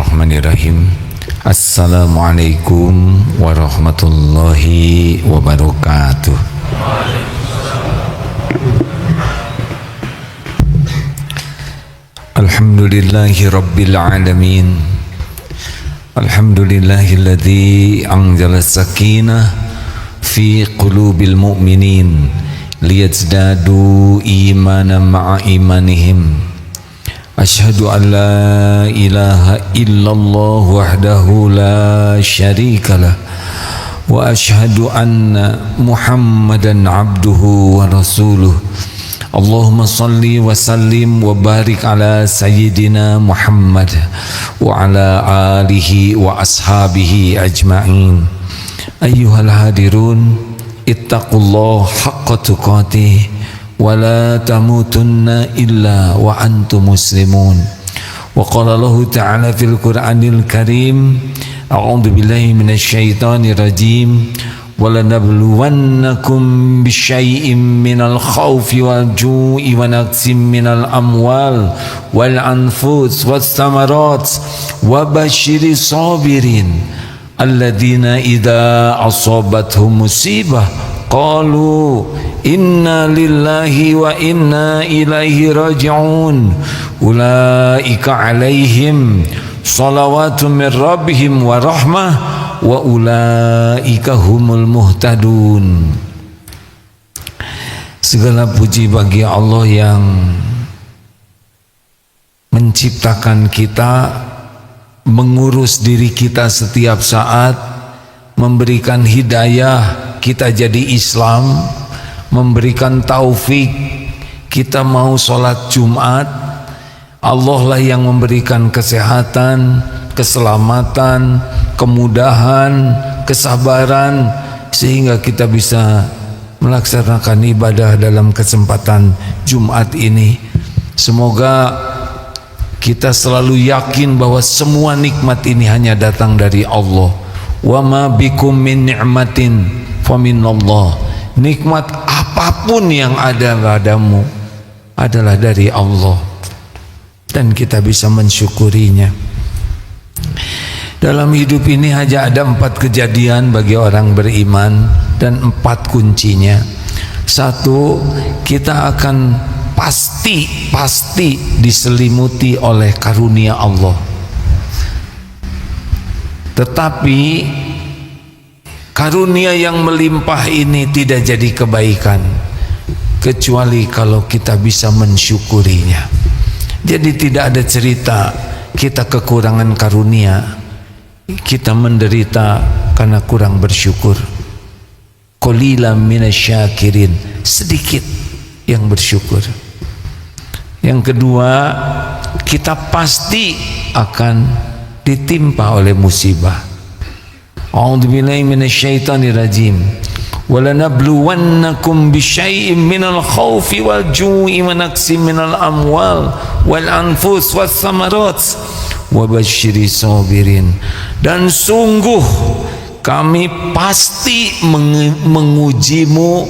Bismillahirrahmanirrahim. Assalamualaikum warahmatullahi wabarakatuh. Alhamdulillahi rabbil alamin. Alhamdulillahilladzi anzala sakinah fi qulubil mu'minin liyazdadu imanan ma'a imanihim. Asyhadu an la ilaha illallah wahdahu la syarikalah wa asyhadu anna Muhammadan abduhu wa rasuluh. Allahumma salli wa sallim wa barik ala sayyidina Muhammad wa ala alihi wa ashabihi ajma'in. Ayyuhal hadirun, ittaqullah haqqa tuqatih wa la tamutunna illa wa antum muslimun. Wa qala Allah ta'ala fil Qur'anil Karim, a'udzu billahi minasy syaithanir rajim, wa lanabluwannakum bisyai'im minal khaufi wal ju'i wa naqsim minal amwal wal anfus was samarat wa basyiris sabirin alladzina idza asabathum musibah qalu inna lillahi wa inna ilaihi raji'un ulaika alaihim salawatu min rabbihim wa rahmah wa ulaika humul muhtadun. Segala puji bagi Allah yang menciptakan kita, mengurus diri kita setiap saat, memberikan hidayah kita jadi Islam, memberikan taufik kita mau sholat Jumat. Allah lah yang memberikan kesehatan, keselamatan, kemudahan, kesabaran sehingga kita bisa melaksanakan ibadah dalam kesempatan Jumat ini. Semoga kita selalu yakin bahwa semua nikmat ini hanya datang dari Allah. Wa ma bikum min ni'matin faminallah. Nikmat apapun yang ada padamu adalah dari Allah dan kita bisa mensyukurinya. Dalam hidup ini hanya ada 4 kejadian bagi orang beriman dan 4 kuncinya. 1, kita akan pasti diselimuti oleh karunia Allah. Tetapi karunia yang melimpah ini tidak jadi kebaikan kecuali kalau kita bisa mensyukurinya. Jadi tidak ada cerita kita kekurangan karunia, kita menderita karena kurang bersyukur. Qalilan minasyakirin, sedikit yang bersyukur. Yang kedua, kita pasti akan ditimpa oleh musibah. A'udzubillahi minasyaitonir rajim. Wa lanabluwannakum bisyai'im minal khaufi wal ju'i wa naqsim minal amwal wal anfus was samarat wa basyiris sabirin. Dan sungguh kami pasti mengujimu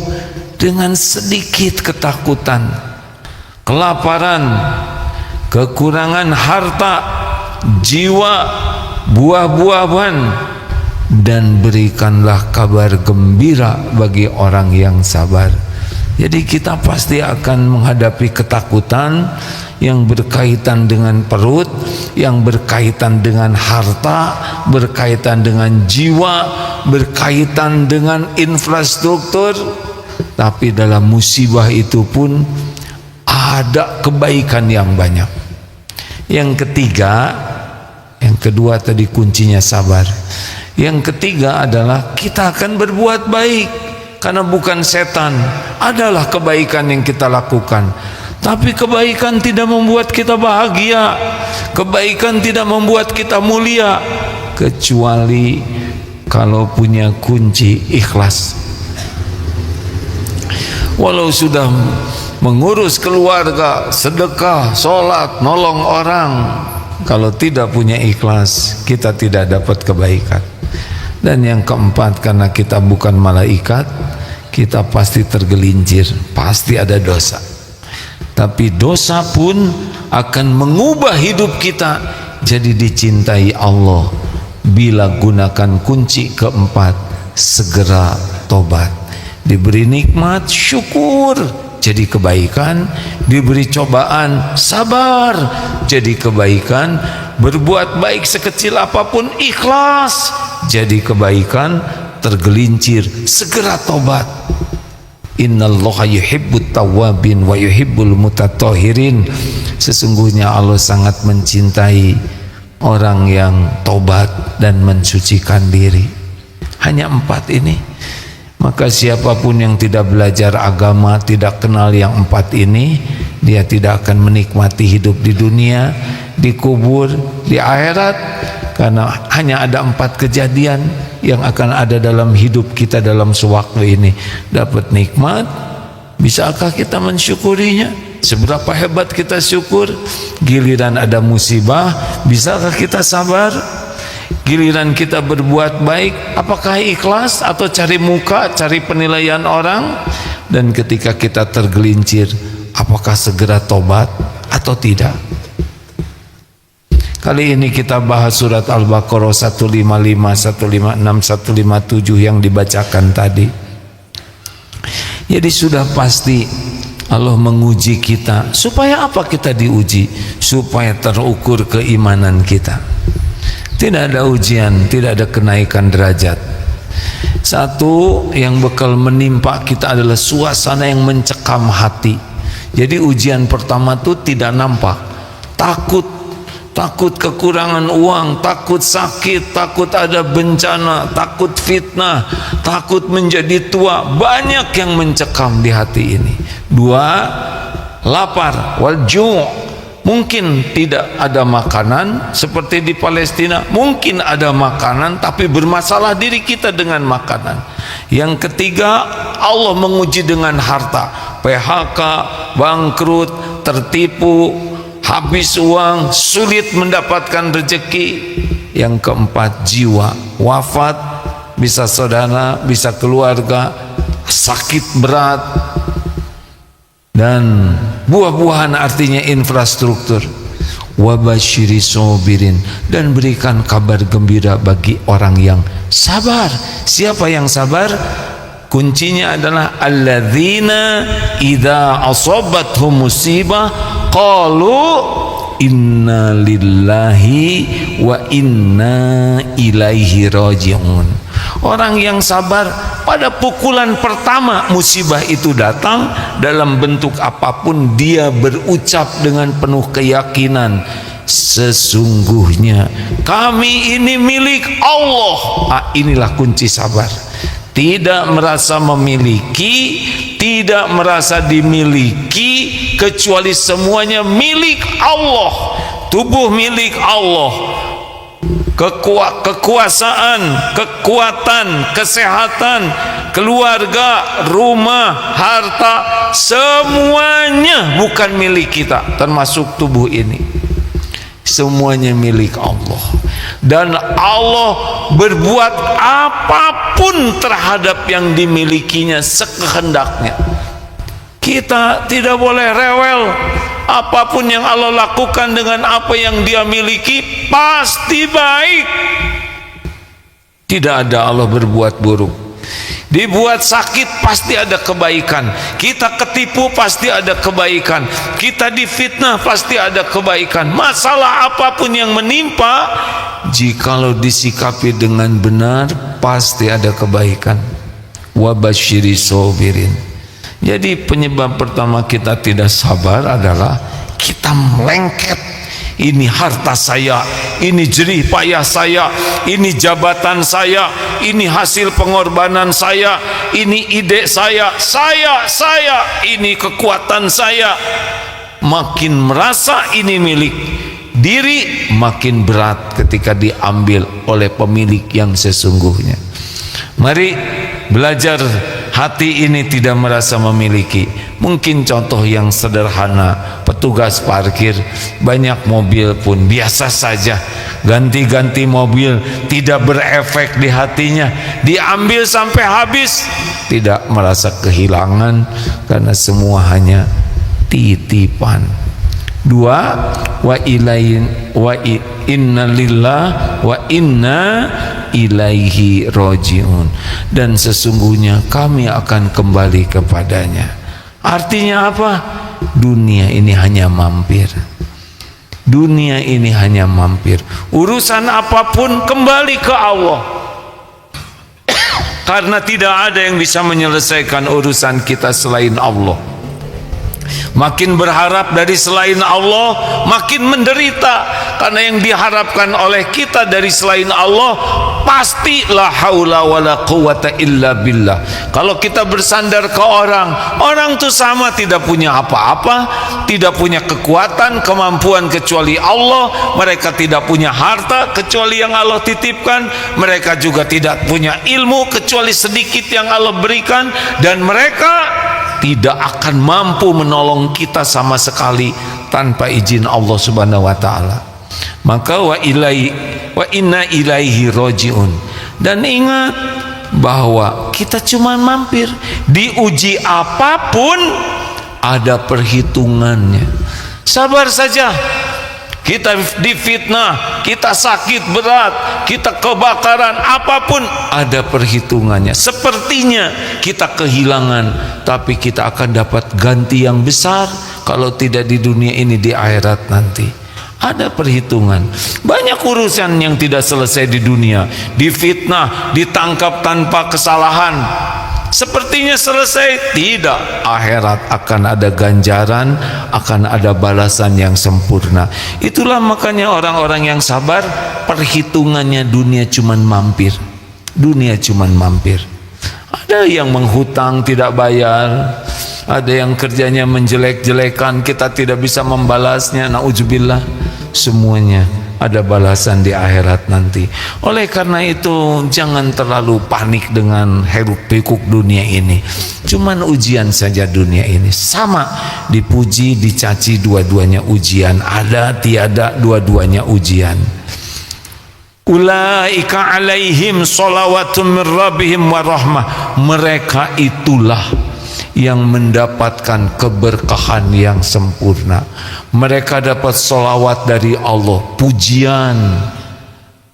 dengan sedikit ketakutan, kelaparan, kekurangan harta, jiwa, buah-buahan, dan berikanlah kabar gembira bagi orang yang sabar. Jadi kita pasti akan menghadapi ketakutan yang berkaitan dengan perut, yang berkaitan dengan harta, berkaitan dengan jiwa, berkaitan dengan infrastruktur. Tapi dalam musibah itu pun ada kebaikan yang banyak. Yang kedua tadi kuncinya sabar. Yang ketiga adalah kita akan berbuat baik, karena bukan setan, adalah kebaikan yang kita lakukan. Tapi kebaikan tidak membuat kita bahagia, kebaikan tidak membuat kita mulia, kecuali kalau punya kunci ikhlas. Walau sudah mengurus keluarga, sedekah, sholat, nolong orang, kalau tidak punya ikhlas, kita tidak dapat kebaikan. Dan yang keempat, karena kita bukan malaikat, kita pasti tergelincir, pasti ada dosa. Tapi dosa pun akan mengubah hidup kita jadi dicintai Allah bila gunakan kunci keempat, segera tobat. Diberi nikmat, syukur, jadi kebaikan. Diberi cobaan, sabar, jadi kebaikan. Berbuat baik sekecil apapun, ikhlas, jadi kebaikan. Tergelincir, segera tobat. Innallaha yuhibbut tawwabin wa yuhibbul mutatahhirin. Sesungguhnya Allah sangat mencintai orang yang tobat dan mensucikan diri. Hanya 4 ini. Maka siapapun yang tidak belajar agama, tidak kenal yang 4 ini, dia tidak akan menikmati hidup di dunia, di kubur, di akhirat. Karena hanya ada 4 kejadian yang akan ada dalam hidup kita dalam sewaktu ini. Dapat nikmat, bisakah kita mensyukurinya? Seberapa hebat kita syukur? Giliran ada musibah, bisakah kita sabar? Giliran kita berbuat baik, apakah ikhlas atau cari muka, cari penilaian orang? Dan ketika kita tergelincir, apakah segera tobat atau tidak? Kali ini kita bahas surat Al-Baqarah 155, 156, 157 yang dibacakan tadi. Jadi sudah pasti Allah menguji kita. Supaya apa kita diuji? Supaya terukur keimanan kita. Tidak ada ujian, tidak ada kenaikan derajat. Satu yang bakal menimpa kita adalah suasana yang mencekam hati. Jadi ujian pertama itu tidak nampak. Takut kekurangan uang, takut sakit, takut ada bencana, takut fitnah, takut menjadi tua. Banyak yang mencekam di hati ini. 2, lapar, wal ju'. Mungkin tidak ada makanan seperti di Palestina. Mungkin ada makanan tapi bermasalah diri kita dengan makanan. Yang ketiga, Allah menguji dengan harta. PHK, bangkrut, tertipu, habis uang, sulit mendapatkan rezeki. Yang keempat, jiwa, wafat, bisa saudara, bisa keluarga, sakit berat. Dan buah-buahan artinya infrastruktur. Wabasyiri sobirin, dan berikan kabar gembira bagi orang yang sabar. Siapa yang sabar? Kuncinya adalah alladzina idza asabathum musibah qalu inna lillahi wa inna ilaihi raji'un. Orang yang sabar pada pukulan pertama musibah itu datang, dalam bentuk apapun dia berucap dengan penuh keyakinan, sesungguhnya kami ini milik Allah. Inilah kunci sabar. Tidak merasa memiliki, tidak merasa dimiliki, kecuali semuanya milik Allah. Tubuh milik Allah, kekuasaan, kekuatan, kesehatan, keluarga, rumah, harta, semuanya bukan milik kita, termasuk tubuh ini. Semuanya milik Allah. Dan Allah berbuat apapun terhadap yang dimilikinya sekehendaknya. Kita tidak boleh rewel. Apapun yang Allah lakukan dengan apa yang dia miliki pasti baik. Tidak ada Allah berbuat buruk. Dibuat sakit pasti ada kebaikan. Kita ketipu pasti ada kebaikan. Kita difitnah pasti ada kebaikan. Masalah apapun yang menimpa, jikalau disikapi dengan benar, pasti ada kebaikan. Wabasyiri sobirin. Jadi penyebab pertama kita tidak sabar adalah kita melengket. Ini harta saya, ini jerih payah saya, ini jabatan saya, ini hasil pengorbanan saya, ini ide saya, ini kekuatan saya. Makin merasa ini milik diri, makin berat ketika diambil oleh pemilik yang sesungguhnya. Mari belajar hati ini tidak merasa memiliki. Mungkin contoh yang sederhana, petugas parkir, banyak mobil pun biasa saja, ganti-ganti mobil, tidak berefek di hatinya, diambil sampai habis, tidak merasa kehilangan karena semua hanya titipan. 2, wa inna lillah wa inna ilaihi rojiun, dan sesungguhnya kami akan kembali kepadanya. Artinya apa? Dunia ini hanya mampir. Dunia ini hanya mampir. Urusan apapun kembali ke Allah. Karena tidak ada yang bisa menyelesaikan urusan kita selain Allah. Makin berharap dari selain Allah, makin menderita. Karena yang diharapkan oleh kita dari selain Allah, pasti la haula wala quwata illa billah. Kalau kita bersandar ke orang itu sama, tidak punya apa-apa, tidak punya kekuatan, kemampuan kecuali Allah. Mereka tidak punya harta kecuali yang Allah titipkan. Mereka juga tidak punya ilmu kecuali sedikit yang Allah berikan. Dan mereka tidak akan mampu menolong kita sama sekali tanpa izin Allah Subhanahu wa taala. Maka wa inna ilaihi rojiun. Dan ingat bahwa kita cuma mampir. Diuji apapun ada perhitungannya. Sabar saja. Kita difitnah, kita sakit berat, kita kebakaran, apapun ada perhitungannya. Sepertinya kita kehilangan, tapi kita akan dapat ganti yang besar. Kalau tidak di dunia ini, di akhirat nanti. Ada perhitungan. Banyak urusan yang tidak selesai di dunia. Difitnah, ditangkap tanpa kesalahan, sepertinya selesai. Tidak. Akhirat akan ada ganjaran, akan ada balasan yang sempurna. Itulah makanya orang-orang yang sabar, perhitungannya dunia cuman mampir. Dunia cuman mampir. Ada yang menghutang tidak bayar, ada yang kerjanya menjelek-jelekan, kita tidak bisa membalasnya, na'udzubillah. Semuanya ada balasan di akhirat nanti. Oleh karena itu jangan terlalu panik dengan hiruk-pikuk dunia ini. Cuman ujian saja dunia ini. Sama, dipuji, dicaci, dua-duanya ujian. Ada, tiada, dua-duanya ujian. Ulaika alaihim sholawatun min rabbihim wa rahmah. Mereka itulah yang mendapatkan keberkahan yang sempurna. Mereka dapat sholawat dari Allah, pujian,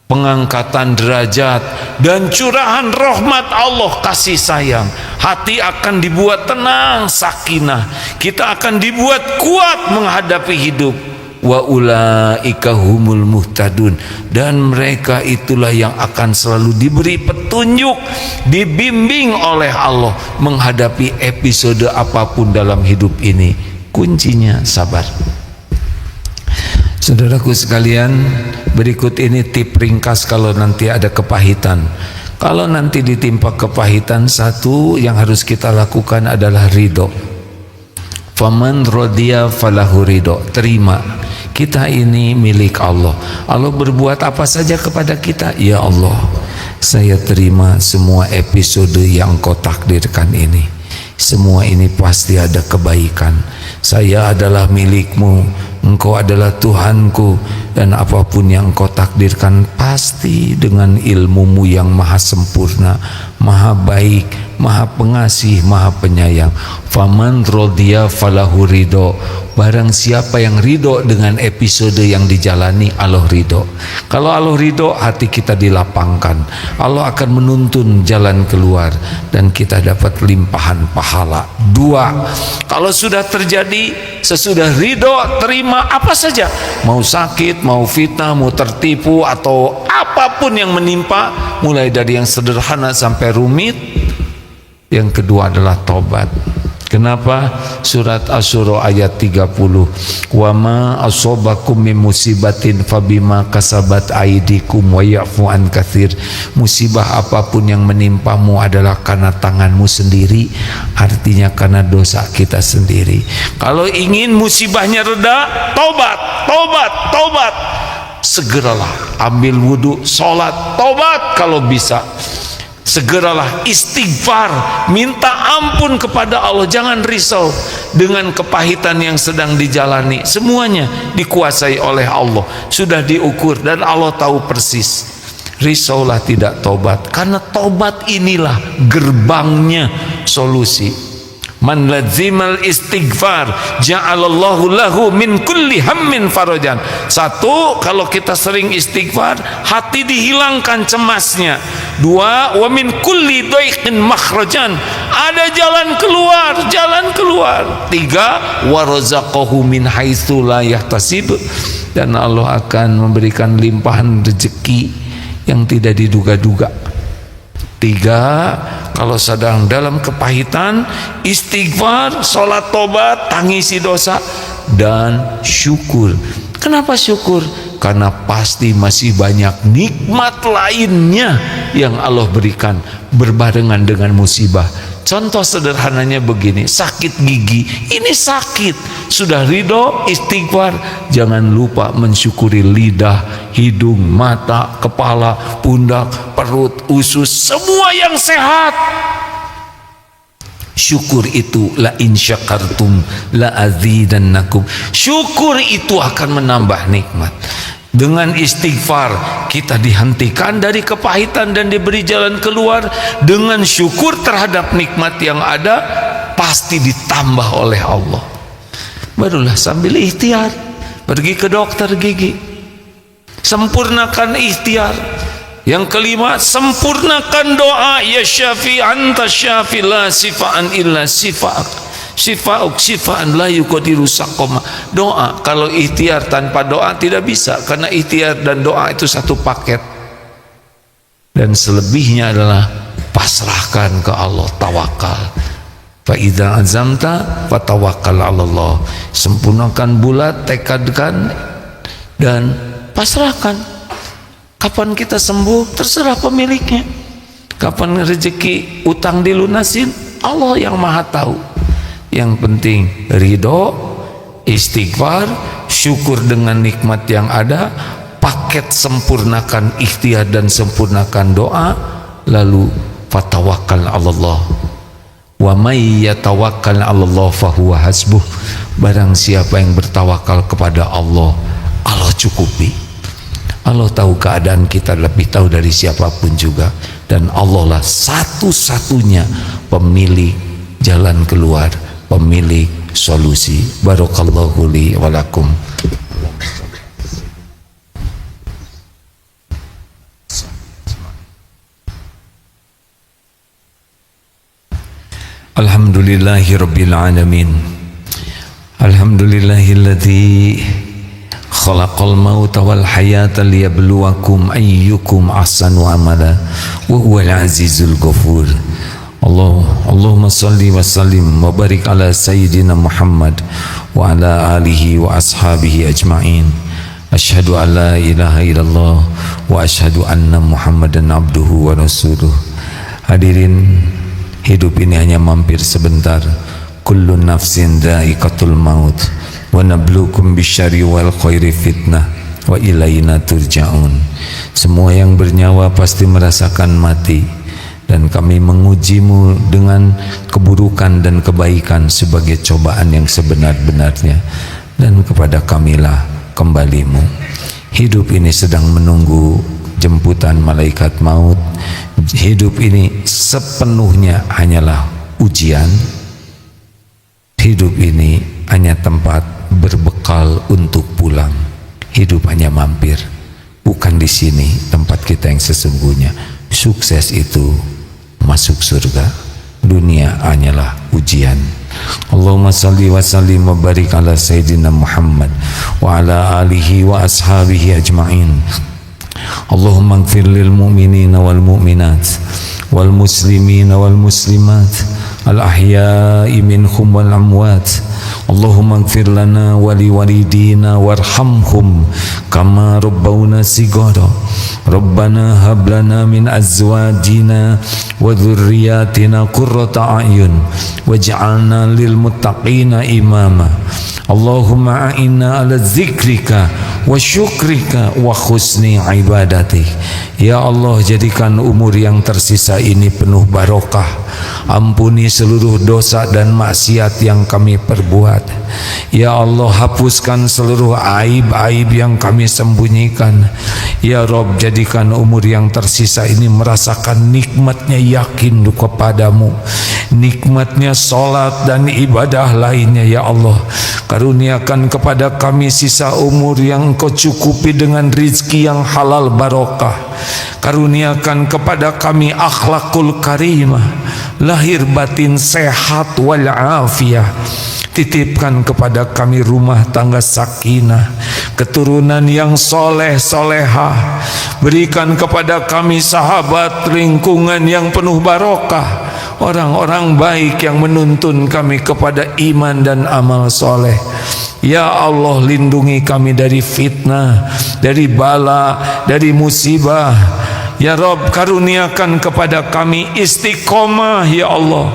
pengangkatan derajat, dan curahan rahmat Allah, kasih sayang. Hati akan dibuat tenang, sakinah. Kita akan dibuat kuat menghadapi hidup. Wa ulaika humul muhtadun. Dan mereka itulah yang akan selalu diberi petunjuk, dibimbing oleh Allah menghadapi episode apapun dalam hidup ini. Kuncinya sabar. Saudaraku sekalian, berikut ini tip ringkas kalau nanti ada kepahitan. Kalau nanti ditimpa kepahitan, satu yang harus kita lakukan adalah ridho. Faman rodiya falahu ridho. Terima, kita ini milik Allah. Allah berbuat apa saja kepada kita, ya Allah, saya terima semua episode yang Kau takdirkan ini. Semua ini pasti ada kebaikan. Saya adalah milik-Mu, Engkau adalah Tuhanku, dan apapun yang Engkau takdirkan pasti dengan ilmu-Mu yang maha sempurna, maha baik, maha pengasih, maha penyayang. Faman rodiya falahu ridho. Barang siapa yang ridho dengan episode yang dijalani, Allah ridho. Kalau Allah ridho, hati kita dilapangkan. Allah akan menuntun jalan keluar dan kita dapat limpahan pahala. Dua, kalau sudah terjadi, sesudah ridho, terima apa saja. Mau sakit, mau fitnah, mau tertipu, atau apapun yang menimpa, mulai dari yang sederhana sampai rumit. Yang kedua adalah tobat. Kenapa? Surat Asy-Syura ayat 30. Wa ma asobakum min musibatin fabima kasabat aidikum wa ya'fu an katsir. Musibah apapun yang menimpamu adalah karena tanganmu sendiri, artinya karena dosa kita sendiri. Kalau ingin musibahnya reda, tobat, tobat, tobat. Segeralah ambil wudu, sholat, tobat kalau bisa. Segeralah istighfar, minta ampun kepada Allah. Jangan risau dengan kepahitan yang sedang dijalani. Semuanya dikuasai oleh Allah, sudah diukur dan Allah tahu persis. Risaulah tidak tobat, karena tobat inilah gerbangnya solusi. Man lazimal istighfar ja'alallahu lahu min kulli hammin farajan. Satu, kalau kita sering istighfar, hati dihilangkan cemasnya. Dua, wa min kulli dhaiqin makhrajan, ada jalan keluar. Tiga, wa razaqahu min haitsu la yahtasib, dan Allah akan memberikan limpahan rezeki yang tidak diduga-duga. Tiga, kalau sedang dalam kepahitan, istighfar, sholat tobat, tangisi dosa, dan syukur. Kenapa syukur? Karena pasti masih banyak nikmat lainnya yang Allah berikan berbarengan dengan musibah. Contoh sederhananya begini, sakit gigi, ini sakit, sudah ridho, istighfar, jangan lupa mensyukuri lidah, hidung, mata, kepala, pundak, perut, usus, semua yang sehat. Syukur itu, la in syakartum la azidannakum, syukur itu akan menambah nikmat. Dengan istighfar kita dihentikan dari kepahitan dan diberi jalan keluar. Dengan syukur terhadap nikmat yang ada, pasti ditambah oleh Allah. Barulah sambil ikhtiar pergi ke dokter gigi, sempurnakan ikhtiar. Yang kelima, sempurnakan doa, ya syafi anta syafi la sifaan illa sifa'ak, sifa'uk sifa'an la yuqadiru saqama. Doa, kalau ikhtiar tanpa doa tidak bisa, karena ikhtiar dan doa itu satu paket. Dan selebihnya adalah pasrahkan ke Allah, tawakal. Fa idza azamta fatawakkal 'ala Allah. Sempurnakan bulat, tekadkan dan pasrahkan. Kapan kita sembuh terserah pemiliknya. Kapan rezeki utang dilunasin, Allah yang maha tahu. Yang penting ridho, istighfar, syukur dengan nikmat yang ada, paket sempurnakan ikhtiar dan sempurnakan doa, lalu fatawakkal 'ala Allah. Wa may yatawakkal 'ala Allah fahuwa hasbuh. Barang siapa yang bertawakal kepada Allah, Allah cukupi. Allah tahu keadaan kita lebih tahu dari siapapun juga, dan Allah lah satu-satunya pemilik jalan keluar, pemilik solusi. Barakallahu li wa lakum. Alhamdulillahi rabbil alamin. Alhamdulillahilladzi khalaqal mauta wal hayata liyabluwakum ayyukum ahsanu amala wa huwal azizul ghafur. Allahumma salli wa sallim wa barik ala sayyidina Muhammad wa ala alihi wa ashabihi ajma'in. Asyhadu an la ilaha illallah wa asyhadu anna Muhammadan abduhu wa rasuluh. Hadirin, hidup ini hanya mampir sebentar. Kullu nafsin dha'iqatul maut wa nabluukum bisyarri wal khairi fitnah wa ilaina turja'un. Semua yang bernyawa pasti merasakan mati, dan kami mengujimu dengan keburukan dan kebaikan sebagai cobaan yang sebenar-benarnya, dan kepada kamilah kembalimu. Hidup ini sedang menunggu jemputan malaikat maut. Hidup ini sepenuhnya hanyalah ujian. Hidup ini hanya tempat berbekal untuk pulang. Hidup hanya mampir, bukan di sini tempat kita yang sesungguhnya. Sukses itu masuk surga, dunia hanyalah ujian. Allahumma salli wa sallim wa barik ala sayyidina Muhammad wa ala alihi wa ashabihi ajma'in. Allahumma ighfir lil mu'minina wal mu'minat wal muslimina wal muslimat al ahya'i minhum wal amwat. Allahumma ighfir lana wa li walidina warhamhum kama rabbawna sighara. Rabbana hab lana min azwajina wa dhurriyyatina qurrata a'yun waj'alna lil muttaqina imama. Allahumma a'inna ala zikrika wa syukrika wa husni ibadatik. Ya Allah, jadikan umur yang tersisa ini penuh barokah. Ampuni seluruh dosa dan maksiat yang kami perbuat. Ya Allah, hapuskan seluruh aib-aib yang kami sembunyikan. Ya Rabb, Rob, jadikan umur yang tersisa ini merasakan nikmatnya yakin kepadamu, nikmatnya sholat dan ibadah lainnya. Ya Allah, karuniakan kepada kami sisa umur yang Engkau cukupi dengan rizki yang halal barokah. Karuniakan kepada kami akhlakul karimah, lahir batin sehat wal afiyah. Titipkan kepada kami rumah tangga sakinah, keturunan yang soleh solehah. Berikan kepada kami sahabat lingkungan yang penuh barokah, orang-orang baik yang menuntun kami kepada iman dan amal soleh. Ya Allah, lindungi kami dari fitnah, dari bala, dari musibah. Ya Rabb, karuniakan kepada kami istiqomah ya Allah,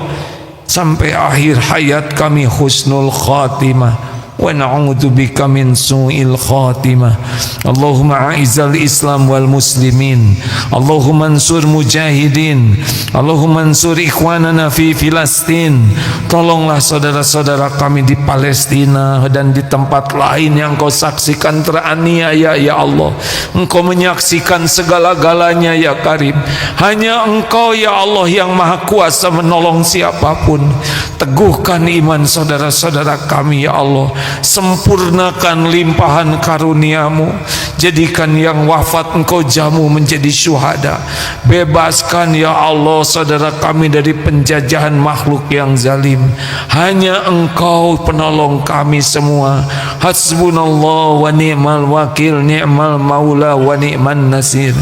sampai akhir hayat kami husnul khatimah. Wa na'udzubika min su'il khatimah. Allahumma a'izzal Islam wal muslimin, Allahumma ansur mujahidin, Allahumma ansur ikhwanana fi Filastin. Tolonglah saudara-saudara kami di Palestina dan di tempat lain yang Engkau saksikan teraniaya ya Allah. Engkau menyaksikan segala-galanya ya Karim. Hanya Engkau ya Allah yang maha kuasa menolong siapapun. Teguhkan iman saudara-saudara kami ya Allah. Sempurnakan limpahan karuniamu. Jadikan yang wafat Engkau jamu menjadi syuhada. Bebaskan ya Allah saudara kami dari penjajahan makhluk yang zalim. Hanya Engkau penolong kami semua. Hasbunallah wa ni'mal wakil, ni'mal maula wa ni'man nasir.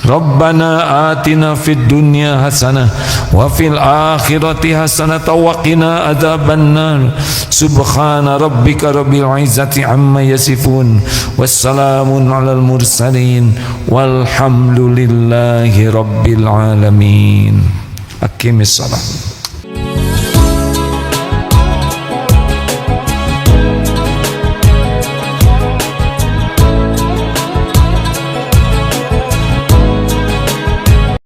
Rabbana atina fid dunya hasanah wa fil akhirati hasanah wa qina adzabannar. Subhana rabbika rabbil izzati amma yasifun, wassalamun alal mursalin, walhamdulillahi rabbil alamin. Aqimis salat.